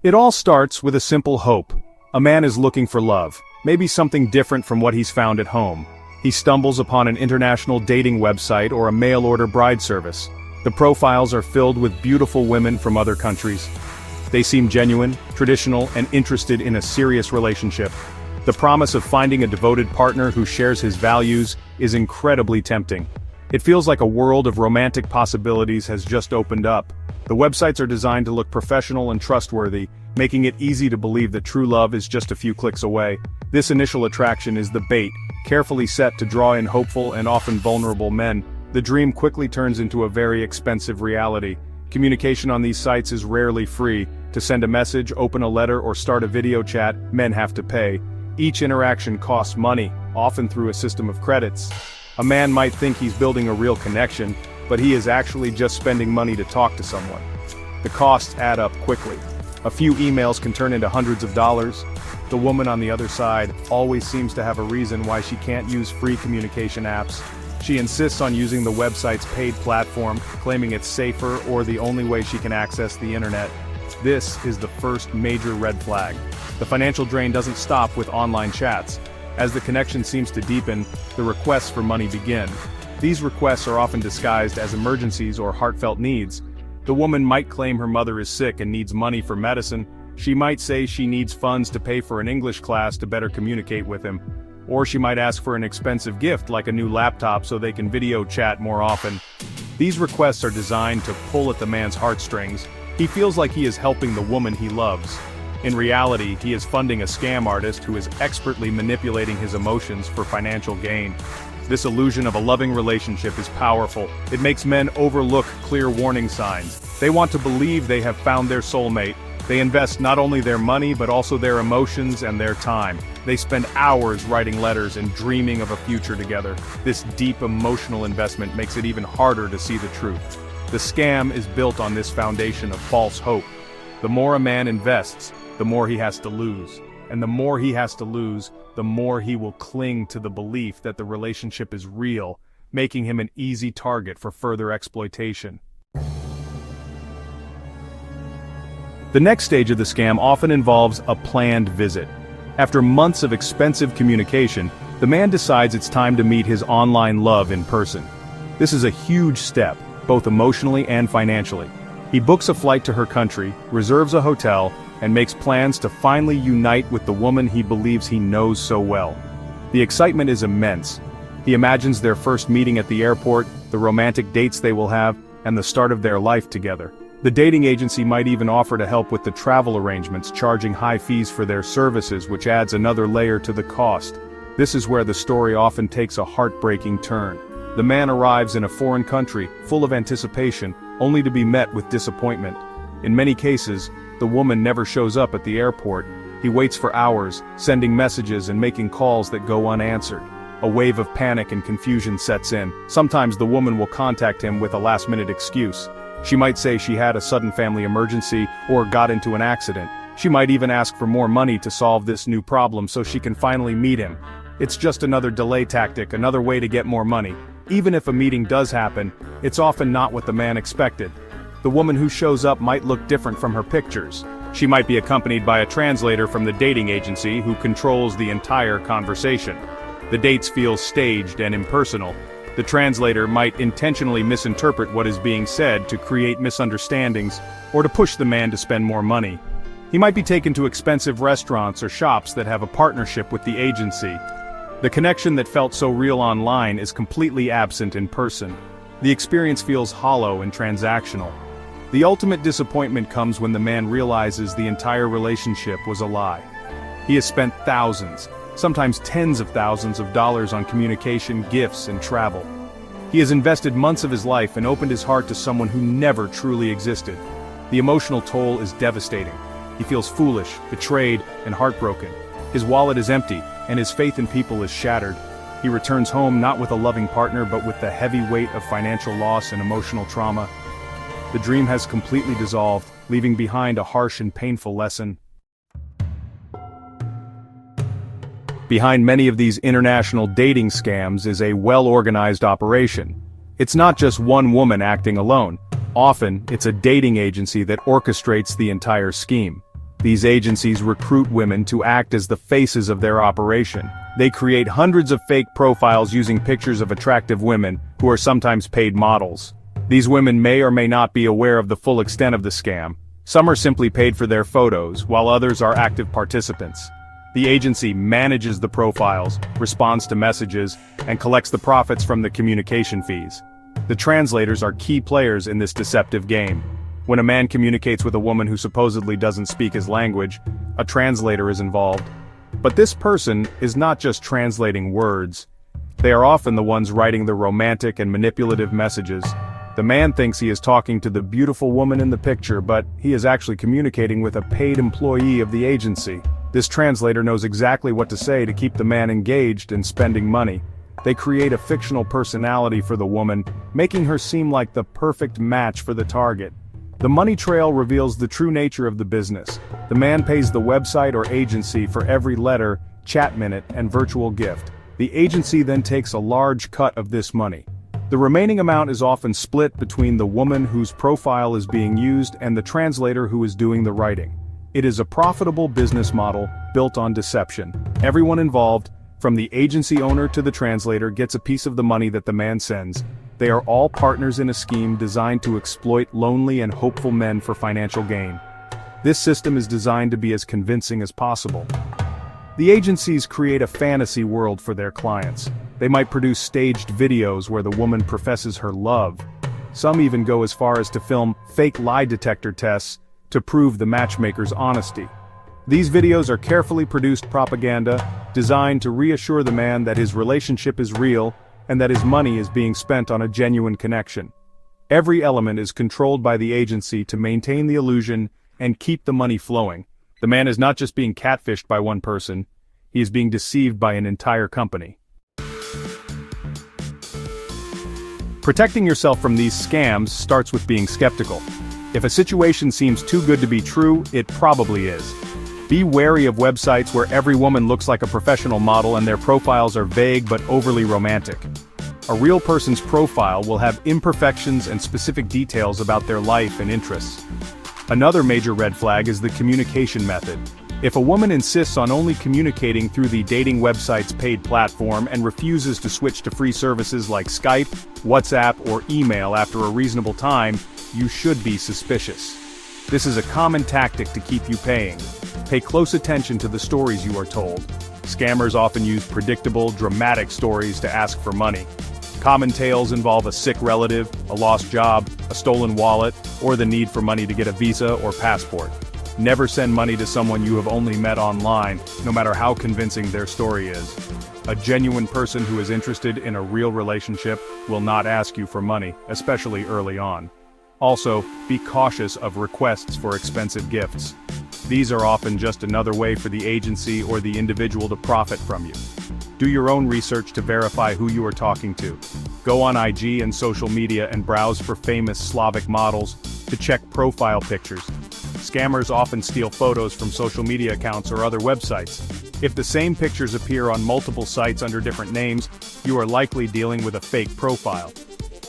It all starts with a simple hope. A man is looking for love, maybe something different from what he's found at home. He stumbles upon an international dating website or a mail-order bride service. The profiles are filled with beautiful women from other countries. They seem genuine, traditional, and interested in a serious relationship. The promise of finding a devoted partner who shares his values is incredibly tempting. It feels like a world of romantic possibilities has just opened up. The websites are designed to look professional and trustworthy, making it easy to believe that true love is just a few clicks away. This initial attraction is the bait, carefully set to draw in hopeful and often vulnerable men. The dream quickly turns into a very expensive reality. Communication on these sites is rarely free. To send a message, open a letter, or start a video chat, men have to pay. Each interaction costs money, often through a system of credits. A man might think he's building a real connection, but he is actually just spending money to talk to someone. The costs add up quickly. A few emails can turn into hundreds of dollars. The woman on the other side always seems to have a reason why she can't use free communication apps. She insists on using the website's paid platform, claiming it's safer or the only way she can access the internet. This is the first major red flag. The financial drain doesn't stop with online chats. As the connection seems to deepen, the requests for money begin. These requests are often disguised as emergencies or heartfelt needs. The woman might claim her mother is sick and needs money for medicine. She might say she needs funds to pay for an English class to better communicate with him. Or she might ask for an expensive gift like a new laptop so they can video chat more often. These requests are designed to pull at the man's heartstrings. He feels like he is helping the woman he loves. In reality, he is funding a scam artist who is expertly manipulating his emotions for financial gain. This illusion of a loving relationship is powerful. It makes men overlook clear warning signs. They want to believe they have found their soulmate. They invest not only their money but also their emotions and their time. They spend hours writing letters and dreaming of a future together. This deep emotional investment makes it even harder to see the truth. The scam is built on this foundation of false hope. The more a man invests, the more he has to lose. And the more he has to lose, the more he will cling to the belief that the relationship is real, making him an easy target for further exploitation. The next stage of the scam often involves a planned visit. After months of expensive communication, the man decides it's time to meet his online love in person. This is a huge step, both emotionally and financially. He books a flight to her country, reserves a hotel, and makes plans to finally unite with the woman he believes he knows so well. The excitement is immense. He imagines their first meeting at the airport, the romantic dates they will have, and the start of their life together. The dating agency might even offer to help with the travel arrangements, charging high fees for their services, which adds another layer to the cost. This is where the story often takes a heartbreaking turn. The man arrives in a foreign country, full of anticipation, only to be met with disappointment. In many cases, the woman never shows up at the airport. He waits for hours, sending messages and making calls that go unanswered. A wave of panic and confusion sets in. Sometimes the woman will contact him with a last-minute excuse. She might say she had a sudden family emergency or got into an accident. She might even ask for more money to solve this new problem so she can finally meet him. It's just another delay tactic, another way to get more money. Even if a meeting does happen, it's often not what the man expected. The woman who shows up might look different from her pictures. She might be accompanied by a translator from the dating agency who controls the entire conversation. The dates feel staged and impersonal. The translator might intentionally misinterpret what is being said to create misunderstandings or to push the man to spend more money. He might be taken to expensive restaurants or shops that have a partnership with the agency. The connection that felt so real online is completely absent in person. The experience feels hollow and transactional. The ultimate disappointment comes when the man realizes the entire relationship was a lie. He has spent thousands, sometimes tens of thousands of dollars on communication, gifts, and travel. He has invested months of his life and opened his heart to someone who never truly existed. The emotional toll is devastating. He feels foolish, betrayed, and heartbroken. His wallet is empty, and his faith in people is shattered. He returns home not with a loving partner but with the heavy weight of financial loss and emotional trauma. The dream has completely dissolved, leaving behind a harsh and painful lesson. Behind many of these international dating scams is a well-organized operation. It's not just one woman acting alone. Often, it's a dating agency that orchestrates the entire scheme. These agencies recruit women to act as the faces of their operation. They create hundreds of fake profiles using pictures of attractive women, who are sometimes paid models. These women may or may not be aware of the full extent of the scam. Some are simply paid for their photos, while others are active participants. The agency manages the profiles, responds to messages, and collects the profits from the communication fees. The translators are key players in this deceptive game. When a man communicates with a woman who supposedly doesn't speak his language, a translator is involved. But this person is not just translating words. They are often the ones writing the romantic and manipulative messages. The man thinks he is talking to the beautiful woman in the picture, but he is actually communicating with a paid employee of the agency. This translator knows exactly what to say to keep the man engaged and spending money. They create a fictional personality for the woman, making her seem like the perfect match for the target. The money trail reveals the true nature of the business. The man pays the website or agency for every letter, chat minute, and virtual gift. The agency then takes a large cut of this money. The remaining amount is often split between the woman whose profile is being used and the translator who is doing the writing. It is a profitable business model built on deception. Everyone involved, from the agency owner to the translator, gets a piece of the money that the man sends. They are all partners in a scheme designed to exploit lonely and hopeful men for financial gain. This system is designed to be as convincing as possible. The agencies create a fantasy world for their clients. They might produce staged videos where the woman professes her love. Some even go as far as to film fake lie detector tests to prove the matchmaker's honesty. These videos are carefully produced propaganda, designed to reassure the man that his relationship is real and that his money is being spent on a genuine connection. Every element is controlled by the agency to maintain the illusion and keep the money flowing. The man is not just being catfished by one person, he is being deceived by an entire company. Protecting yourself from these scams starts with being skeptical. If a situation seems too good to be true, it probably is. Be wary of websites where every woman looks like a professional model and their profiles are vague but overly romantic. A real person's profile will have imperfections and specific details about their life and interests. Another major red flag is the communication method. If a woman insists on only communicating through the dating website's paid platform and refuses to switch to free services like Skype, WhatsApp, or email after a reasonable time, you should be suspicious. This is a common tactic to keep you paying. Pay close attention to the stories you are told. Scammers often use predictable, dramatic stories to ask for money. Common tales involve a sick relative, a lost job, a stolen wallet, or the need for money to get a visa or passport. Never send money to someone you have only met online, no matter how convincing their story is. A genuine person who is interested in a real relationship will not ask you for money, especially early on. Also, be cautious of requests for expensive gifts. These are often just another way for the agency or the individual to profit from you. Do your own research to verify who you are talking to. Go on IG and social media and browse for famous Slavic models to check profile pictures. Scammers often steal photos from social media accounts or other websites. If the same pictures appear on multiple sites under different names, you are likely dealing with a fake profile.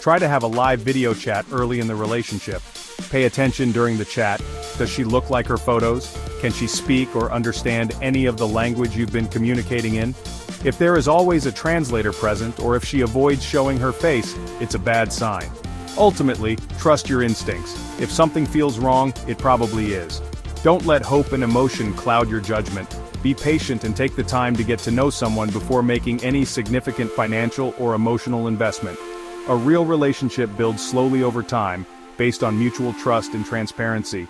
Try to have a live video chat early in the relationship. Pay attention during the chat. Does she look like her photos? Can she speak or understand any of the language you've been communicating in? If there is always a translator present, or if she avoids showing her face, it's a bad sign. Ultimately, trust your instincts. If something feels wrong, it probably is. Don't let hope and emotion cloud your judgment. Be patient and take the time to get to know someone before making any significant financial or emotional investment. A real relationship builds slowly over time, based on mutual trust and transparency.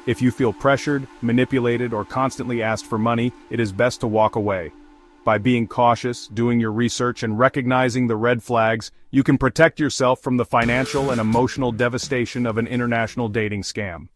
If you feel pressured, manipulated, or constantly asked for money, it is best to walk away. By being cautious, doing your research, and recognizing the red flags, you can protect yourself from the financial and emotional devastation of an international dating scam.